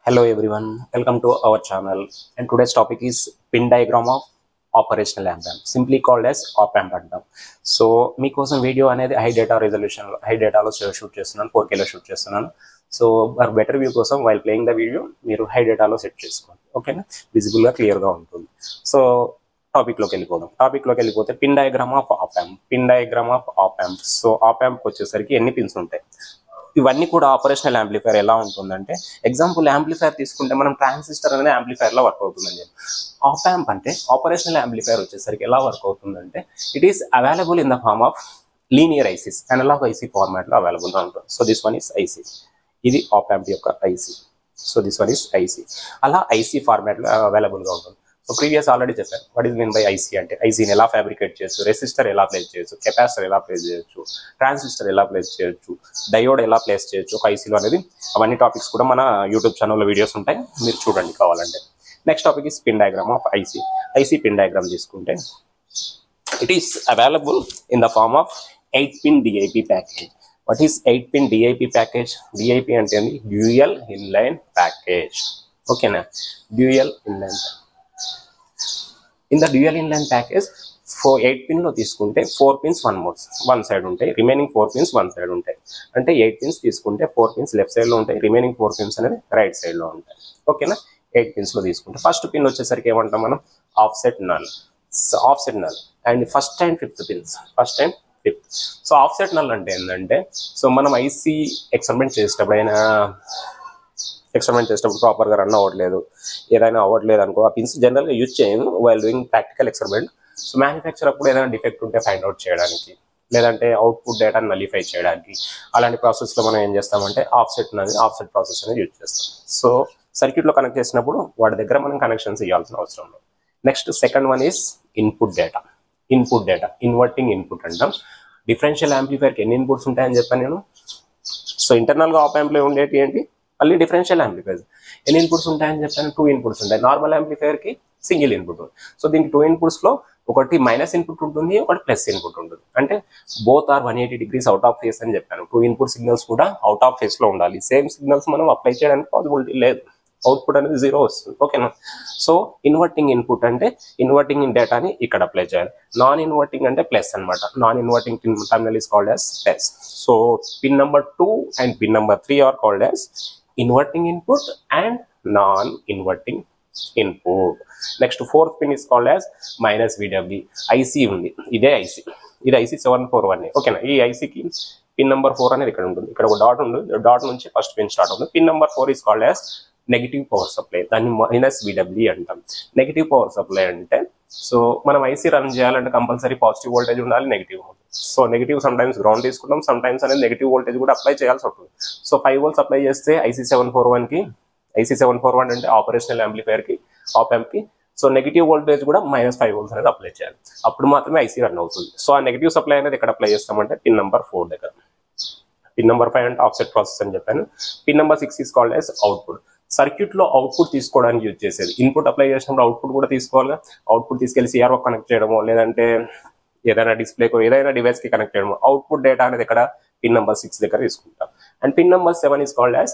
Hello everyone, welcome to our channel, and today's topic is pin diagram of operational amp, simply called as op amp అంటాం. So మీకోసం video అనేది high data resolution high డేటాలో shoot చేస్తున్నాను, 4Kలో shoot చేస్తున్నాను. So for better view కోసం while playing the video మీరు high డేటాలో సెట్ చేసుకోండి, ఓకేనా? విజిబుల్గా క్లియర్గా ఉంటుంది. సో టాపిక్లోకి వెళ్ళిపోతే pin diagram of op amp. So op యాంప్కి వచ్చేసరికి ఎన్ని పిన్స్ ఉంటాయి, ఇవన్నీ కూడా ఆపరేషనల్ యాంప్లిఫైర్ ఎలా ఉంటుందంటే, ఎగ్జాంపుల్ యాంప్లిఫైర్ తీసుకుంటే మనం ట్రాన్సిస్టర్ అనేది యాంప్లిఫైర్లో వర్క్ అవుతుందని చెప్పి, ఆప్ యాంప్ అంటే ఆపరేషనల్ యాంప్లిఫైర్ వచ్చేసరికి ఎలా వర్క్ అవుతుందంటే, it is available in the form of linear ICs, analog IC ఫార్మాట్లో అవైలబుల్గా ఉంటుంది. So this one is IC, ఇది ఆప్ యాంప్ యొక్క IC. So this one is IC, అలా ఐసీ ఫార్మాట్లో అవైలబుల్గా ఉంటుంది. సో ప్రీవియస్ ఆల్రెడీ చెప్పాను what is mean by IC అంటే, ఐసీని ఎలా ఫ్యాబ్రికేట్ చేయొచ్చు, రెసిస్టర్ ఎలా ప్లేస్ చేయొచ్చు, కెపాసిటర్ ఎలా ప్లేస్ చేయొచ్చు, ట్రాన్సిస్టర్ ఎలా ప్లేస్ చేయొచ్చు, డయోడ్ ఎలా ప్లేస్ చేయొచ్చు ఒక ఐసీలో అనేది, అవన్నీ టాపిక్స్ కూడా మన యూట్యూబ్ ఛానల్లో వీడియోస్ ఉంటాయి, మీరు చూడండి కావాలంటే. Next topic is pin diagram of IC. IC pin diagram తీసుకుంటే, it is available in the form of 8-pin DIP package. What is 8-pin DIP package? DIP అంటే డ్యూయల్ ఇన్లైన్ ప్యాకేజ్, ఓకేనా? Dual inline. In the dual inline package 8 పిన్లో తీసుకుంటే 4 pins one side ఉంటాయి, remaining 4 pins one side ఉంటాయి. అంటే 8 pins తీసుకుంటే 4 pins left సైడ్లో ఉంటాయి, రిమైనింగ్ 4 pins అనేది రైట్ సైడ్లో ఉంటాయి, ఓకేనా? 8 pinsలో తీసుకుంటే ఫస్ట్ పిన్ వచ్చేసరికి ఏమంటాం మనం, offset null. And first and fifth pins, so offset null అంటే ఏంటంటే, సో మనం ఐసీ ఎక్స్పెరిమెంట్ చేసేటప్పుడు ప్రాపర్గా రన్ అవ్వట్లేదు, ఏదైనా అవ్వట్లేదు అనుకో, ఆ పిన్స్ జనరల్గా యూజ్ చేయను while doing practical experiment. So manufacture అప్పుడు ఏదైనా డిఫెక్ట్ ఉంటే ఫైండ్ అవుట్ చేయడానికి, లేదంటే అవుట్పుట్ డేటాను నలిఫై చేయడానికి, అలాంటి ప్రాసెస్లో మనం ఏం చేస్తామంటే ఆఫ్సెట్ ప్రాసెస్ అనేది యూజ్ చేస్తాం. సో సర్క్యూట్లో కనెక్ట్ చేసినప్పుడు వాటి దగ్గర మనం కనెక్షన్స్ ఇవ్వాల్సిన అవసరం లేదు. Next second one is input data. Inverting input అంటాం. డిఫరెన్షియల్ యాంప్లిఫైర్కి ఎన్ని ఇన్పుట్స్ ఉంటాయని చెప్పాను నేను. సో ఇంటర్నల్గా ఆప్ యాంప్లో ఉండేటి ఏంటి, మళ్ళీ డిఫరెన్షియల్ యాంప్లిఫైర్ ఎన్ని ఇన్పుట్స్ ఉంటాయని చెప్పాను, 2 ఇన్పుట్స్ ఉంటాయి. నార్మల్ యాంప్లిఫైర్కి సింగిల్ ఇన్పుట్. సో దీనికి 2 ఇన్పుట్స్లో ఒకటి మైనస్ ఇన్పుట్ ఉంటుంది, ఒకటి ప్లస్ ఇన్పుట్ ఉంటుంది. అంటే both are 180 degrees out of phase అని చెప్పాను. 2 ఇన్పుట్ సిగ్నల్స్ కూడా అవుట్ ఆఫ్ ఫేస్లో ఉండాలి. సేమ్ సిగ్నల్స్ మనం అప్లై చేయడానికి పాసిబిలిటీ లేదు, అవుట్పుట్ అనేది 0 వస్తుంది, ఓకేనా? సో ఇన్వర్టింగ్ ఇన్పుట్ అంటే ఇన్వర్టింగ్ డేటాని ఇక్కడ అప్లై చేయాలి. నాన్ ఇన్వర్టింగ్ అంటే ప్లస్ అనమాట. Non inverting terminal is called as plus. So pin number 2 and pin number 3 are called as inverting input and non inverting input. Next fourth pin is called as -VW. IC ఉంది, ఇది IC 741, ఓకేనా? ఈ ఐసీకి pin number 4 అనేది ఇక్కడ ఉంటుంది, ఇక్కడ ఒక dot ఉంటుంది, డాట్ నుంచి ఫస్ట్ పిన్ స్టార్ట్ అవుతుంది. Pin number 4 is called as negative power supply, దాన్ని -VW అంటాం. నెగిటివ్ పవర్ సప్లై అంటే, సో మనం ఐసీ రన్ చేయాలంటే కంపల్సరీ పాజిటివ్ వోల్టేజ్ ఉండాలి, negative. So negative some times ground తీసుకుంటాం, సమ్ టైమ్స్ అనేది నెగిటివ్ వోల్టేజ్ కూడా అప్లై చేయాల్సి ఉంటుంది. సో 5 volts అప్లై చేస్తే ఐసీ 741 అంటే ఆపరేషనల్ యాంప్లిఫైర్కి, ఆప్ యాంప్కి, సో నెగిటివ్ వోల్టేజ్ కూడా -5 volts అనేది అప్లై చేయాలి, అప్పుడు మాత్రమే ఐసీ రన్ అవుతుంది. సో ఆ నెగిటివ్ సప్లై అనేది ఎక్కడ అప్లై చేస్తామంటే పిన్ నెంబర్ 4 దగ్గర. పిన్ నెంబర్ 5 అంటే ఆఫ్సెట్ ప్రాసెస్ అని చెప్పాను. Pin number 6 is called as output. సర్క్యూట్లో అవుట్పుట్ తీసుకోవడానికి యూజ్ చేసేది. ఇన్పుట్ అప్లై చేసినప్పుడు అవుట్పుట్ కూడా తీసుకోవాలిగా. అవుట్పుట్ తీసుకెళ్లి సిఆర్ఓ కనెక్ట్ చేయడమో, లేదంటే ఏదైనా డిస్ప్లేకో ఏదైనా డివైస్కి కనెక్ట్ చేయడమో, అవుట్పుట్ డేటా అనేది ఇక్కడ పిన్ నెంబర్ 6 దగ్గర తీసుకుంటాం. And pin number 7 is called as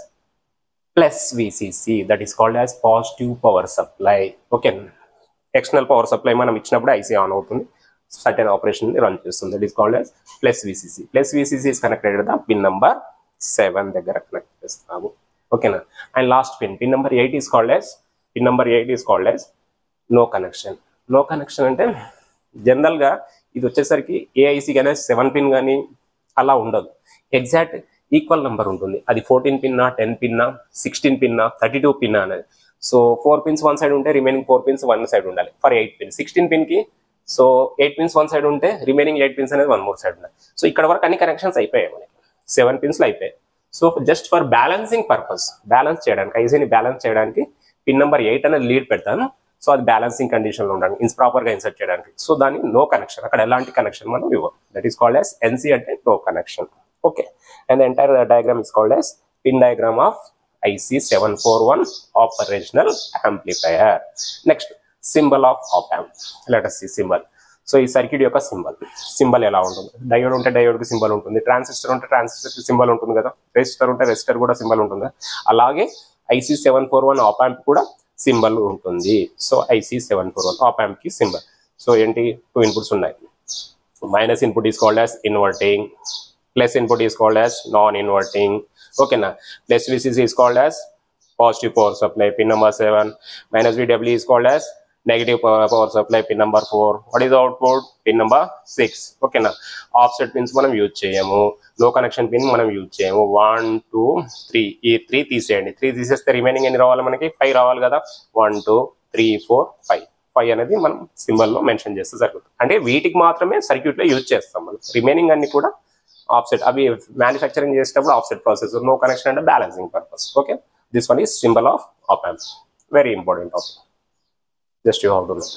plus VCC, that is called as positive power supply, okay? External power supply మనం ఇచ్చినప్పుడు ఐసీ ఆన్ అవుతుంది, సర్టెన్ ఆపరేషన్ రన్ చేస్తుంది. That is called as plus VCC. Plus VCC is connected the pin number 7 దగ్గర connect చేస్తాము, ఓకేనా? And last pin number 8 is called as no connection అంటే జనరల్గా ఇది వచ్చేసరికి ఏ ఐసీ కానీ 7 pin కానీ అలా ఉండదు, ఎగ్జాక్ట్ ఈక్వల్ నెంబర్ ఉంటుంది. అది 14 pin, 10 pin, 16 pin, 32 pin అనేది. సో 4 pins వన్ సైడ్ ఉంటే రిమైనింగ్ 4 pins వన్ సైడ్ ఉండాలి ఫర్ 8 pin. 16 pinకి సో 8 pins వన్ సైడ్ ఉంటే రిమైనింగ్ 8 pins అనేది వన్ మోర్ సైడ్ ఉండాలి. సో ఇక్కడ వరకు అన్ని కనెక్షన్స్ అయిపోయాయి మనకి, 7 pinsలో అయిపోయాయి. So just for balancing purpose, balance చేయడానికి, ఐసీని బ్యాలెన్స్ చేయడానికి పిన్ నెంబర్ 8 అనేది లీడ్ పెడతాను. సో అది బ్యాలెన్సింగ్ కండిషన్లో ఉండడానికి, ప్రాపర్గా ఇన్సర్ట్ చేయడానికి. సో దాన్ని నో కనెక్షన్, అక్కడ ఎలాంటి కనెక్షన్ మనం ఇవ్వం. That is called as NC అంటే no connection, okay? And the entire diagram is called as pin diagram of IC 741 operational amplifier. Next symbol of op amp. Let us see symbol. So ఈ circuit యొక్క symbol ఎలా ఉంటుంది, diode ఉంటే డయోడ్కి symbol ఉంటుంది, transistor ఉంటే ట్రాన్సిస్టర్కి symbol ఉంటుంది కదా, resistor ఉంటే రెసిస్టర్ కూడా సింబల్ ఉంటుంది. అలాగే IC741 ఆప్ యాంప్ కూడా సింబల్ ఉంటుంది. సో IC741 ఆప్ యాంప్ కి సింబల్. సో ఏంటి, 2 ఇన్పుట్స్ ఉన్నాయి. Minus input is called as inverting, plus input is called as non inverting. ఓకేనా. Plus VCC is called as positive power supply, pin number 7. Minus VW is called as negative power supply, pin number 4. What is the output? Pin number 6. Okay na. Offset pins మనం use చేయము, లో connection pin మనం use చేయము. 1 2 3, ఈ 3 తీసేయండి. 3 తీసేస్తే remaining ఎన్ని రావాలి మనకి? 5 రావాలి కదా. 1 2 3 4 5. 5 అనేది మనం సింబల్లో మెన్షన్ చేస్తే జరుగుతుంది. అంటే వీటికి మాత్రమే సర్క్యూట్లో యూజ్ చేస్తాం మనం. రిమైనింగ్ అన్ని కూడా ఆఫ్సెట్, అవి మ్యానుఫ్యాక్చరింగ్ చేసేటప్పుడు ఆఫ్సెట్ ప్రాసెస్, నో కనెక్షన్ అంటే balancing purpose. Okay. This one is symbol of op amp. Very important topic. Just you have to know.